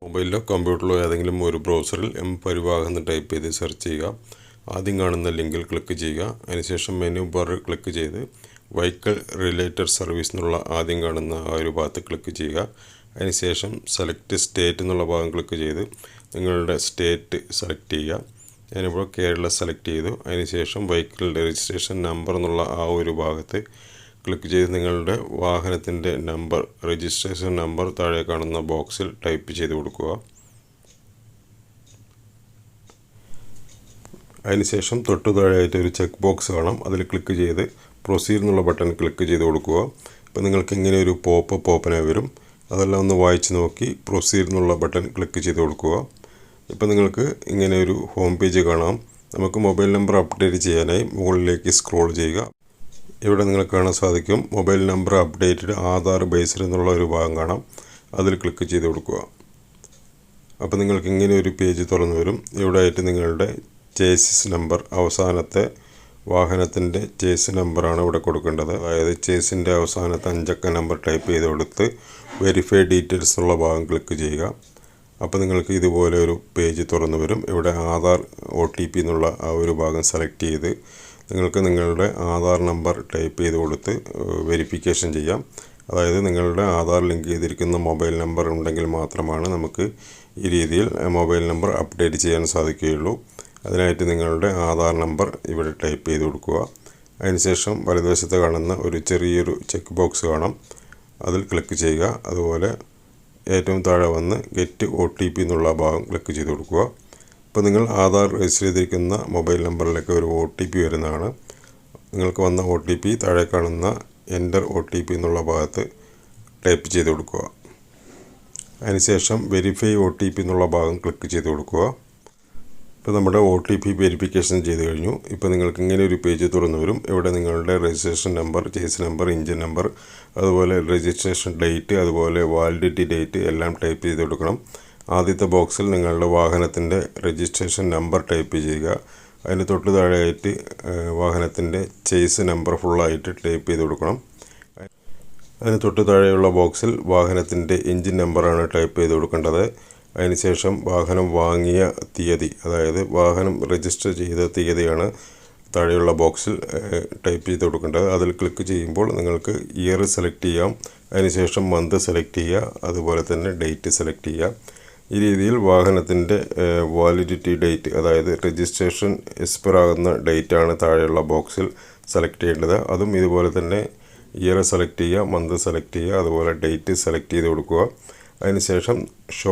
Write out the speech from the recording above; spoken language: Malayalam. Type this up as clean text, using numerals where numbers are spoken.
മൊബൈലിലോ കമ്പ്യൂട്ടറിലോ ഏതെങ്കിലും ഒരു ബ്രൗസറിൽ പരിവാഹൻ എന്ന് ടൈപ്പ് ചെയ്ത് സെർച്ച് ചെയ്യുക. ആദ്യം കാണുന്ന ലിങ്കിൽ ക്ലിക്ക് ചെയ്യുക. അതിനുശേഷം മെനു ബാറിൽ ക്ലിക്ക് ചെയ്ത് വെഹിക്കിൾ റിലേറ്റഡ് സർവീസ് എന്നുള്ള ആദ്യം കാണുന്ന ആ ഒരു ഭാഗത്ത് ക്ലിക്ക് ചെയ്യുക. അതിനുശേഷം സെലക്ട് സ്റ്റേറ്റ് എന്നുള്ള ഭാഗം ക്ലിക്ക് ചെയ്ത് നിങ്ങളുടെ സ്റ്റേറ്റ് സെലക്ട് ചെയ്യുക. ഞാനിപ്പോൾ കേരള സെലക്ട് ചെയ്തു. അതിനുശേഷം വെഹിക്കിൾ രജിസ്ട്രേഷൻ നമ്പർ എന്നുള്ള ആ ഒരു ഭാഗത്ത് ക്ലിക്ക് ചെയ്ത് നിങ്ങളുടെ വാഹനത്തിൻ്റെ നമ്പർ, രജിസ്ട്രേഷൻ നമ്പർ താഴെ കാണുന്ന ബോക്സിൽ ടൈപ്പ് ചെയ്ത് കൊടുക്കുക. അതിനുശേഷം തൊട്ടു താഴെയായിട്ട് ഒരു ചെക്ക് ബോക്സ് കാണാം. അതിൽ ക്ലിക്ക് ചെയ്ത് പ്രൊസീഡ് എന്നുള്ള ബട്ടൺ ക്ലിക്ക് ചെയ്ത് കൊടുക്കുക. ഇപ്പോൾ നിങ്ങൾക്ക് ഇങ്ങനെ ഒരു പോപ്പപ്പ് ഓപ്പനായി വരും. അതെല്ലാം ഒന്ന് വായിച്ച് നോക്കി പ്രൊസീഡ് എന്നുള്ള ബട്ടൺ ക്ലിക്ക് ചെയ്ത് കൊടുക്കുക. ഇപ്പോൾ നിങ്ങൾക്ക് ഇങ്ങനെ ഒരു ഹോം പേജ് കാണാം. നമുക്ക് മൊബൈൽ നമ്പർ അപ്ഡേറ്റ് ചെയ്യാനായി മുകളിലേക്ക് സ്ക്രോൾ ചെയ്യുക. ഇവിടെ നിങ്ങൾക്ക് കാണാൻ സാധിക്കും mobile number updated Aadhaar based എന്നുള്ള ഒരു ഭാഗം കാണാം. അതിൽ ക്ലിക്ക് ചെയ്ത് കൊടുക്കുക. അപ്പോൾ നിങ്ങൾക്ക് ഇങ്ങനെ ഒരു പേജ് തുറന്നു വരും. ഇവിടെ ആയിട്ട് നിങ്ങളുടെ ചേസിസ് നമ്പർ, അവസാനത്തെ വാഹനത്തിൻ്റെ ചേസ് നമ്പറാണ് ഇവിടെ കൊടുക്കേണ്ടത്. അതായത് ചേസിൻ്റെ അവസാനത്തെ 5 അക്ക നമ്പർ ടൈപ്പ് ചെയ്ത് കൊടുത്ത് വെരിഫൈ ഡീറ്റെയിൽസ് എന്നുള്ള ഭാഗം ക്ലിക്ക് ചെയ്യുക. അപ്പോൾ നിങ്ങൾക്ക് ഇതുപോലെ ഒരു പേജ് തുറന്നു വരും. ഇവിടെ ആധാർ OTP എന്നുള്ള ആ ഒരു ഭാഗം സെലക്ട് ചെയ്ത് നിങ്ങൾക്ക് നിങ്ങളുടെ ആധാർ നമ്പർ ടൈപ്പ് ചെയ്ത് കൊടുത്ത് വെരിഫിക്കേഷൻ ചെയ്യാം. അതായത് നിങ്ങളുടെ ആധാർ ലിങ്ക് ചെയ്തിരിക്കുന്ന മൊബൈൽ നമ്പർ ഉണ്ടെങ്കിൽ മാത്രമാണ് നമുക്ക് ഈ രീതിയിൽ മൊബൈൽ നമ്പർ അപ്ഡേറ്റ് ചെയ്യാൻ സാധിക്കുകയുള്ളൂ. അതിനായിട്ട് നിങ്ങളുടെ ആധാർ നമ്പർ ഇവിടെ ടൈപ്പ് ചെയ്ത് കൊടുക്കുക. അതിനുശേഷം വലതുവശത്ത് കാണുന്ന ഒരു ചെറിയൊരു ചെക്ക് ബോക്സ് കാണാം. അതിൽ ക്ലിക്ക് ചെയ്യുക. അതുപോലെ ഏറ്റവും താഴെ വന്ന് ഗെറ്റ് OTP എന്നുള്ള ഭാഗം ക്ലിക്ക് ചെയ്ത് കൊടുക്കുക. ഇപ്പോൾ നിങ്ങൾ ആധാർ രജിസ്റ്റർ ചെയ്തിരിക്കുന്ന മൊബൈൽ നമ്പറിലേക്ക് ഒരു OTP വരുന്നതാണ്. നിങ്ങൾക്ക് വന്ന OTP താഴെ കാണുന്ന എൻ്റർ OTP എന്നുള്ള ഭാഗത്ത് ടൈപ്പ് ചെയ്ത് കൊടുക്കുക. അതിനുശേഷം വെരിഫൈ OTP എന്നുള്ള ഭാഗം ക്ലിക്ക് ചെയ്ത് കൊടുക്കുക. ഇപ്പോൾ നമ്മുടെ OTP വെരിഫിക്കേഷൻ ചെയ്ത് കഴിഞ്ഞു. ഇപ്പോൾ നിങ്ങൾക്ക് ഇങ്ങനെ ഒരു പേജ് തുറന്നു വരും. ഇവിടെ നിങ്ങളുടെ registration number, chase number, engine number, അതുപോലെ രജിസ്ട്രേഷൻ ഡേറ്റ്, അതുപോലെ വാലിഡിറ്റി ഡേറ്റ് എല്ലാം ടൈപ്പ് ചെയ്ത് കൊടുക്കണം. ആദ്യത്തെ ബോക്സിൽ നിങ്ങളുടെ വാഹനത്തിൻ്റെ രജിസ്ട്രേഷൻ നമ്പർ ടൈപ്പ് ചെയ്യുക. അതിന് തൊട്ട് താഴെയായിട്ട് വാഹനത്തിൻ്റെ ചേസ് നമ്പർ ഫുള്ളായിട്ട് ടൈപ്പ് ചെയ്ത് കൊടുക്കണം. അതിന് തൊട്ട് താഴെയുള്ള ബോക്സിൽ വാഹനത്തിൻ്റെ എഞ്ചിൻ നമ്പറാണ് ടൈപ്പ് ചെയ്ത് കൊടുക്കേണ്ടത്. അതിനുശേഷം വാഹനം വാങ്ങിയ തീയതി, അതായത് വാഹനം രജിസ്റ്റർ ചെയ്ത തീയതിയാണ് താഴെയുള്ള ബോക്സിൽ ടൈപ്പ് ചെയ്ത് കൊടുക്കേണ്ടത്. അതിൽ ക്ലിക്ക് ചെയ്യുമ്പോൾ നിങ്ങൾക്ക് ഇയർ സെലക്ട് ചെയ്യാം. അതിനുശേഷം മന്ത് സെലക്ട് ചെയ്യുക. അതുപോലെ തന്നെ ഡേറ്റ് സെലക്ട് ചെയ്യുക. ഈ രീതിയിൽ വാഹനത്തിൻ്റെ വാലിഡിറ്റി ഡേറ്റ്, അതായത് രജിസ്ട്രേഷൻ എക്സ്പയർ ആകുന്ന ഡേറ്റാണ് താഴെയുള്ള ബോക്സിൽ സെലക്ട് ചെയ്യേണ്ടത്. അതും ഇതുപോലെ തന്നെ ഇയർ സെലക്ട് ചെയ്യുക, മന്ത് സെലക്ട് ചെയ്യുക, അതുപോലെ ഡേറ്റ് സെലക്ട് ചെയ്ത് കൊടുക്കുക. അതിനുശേഷം ഷോ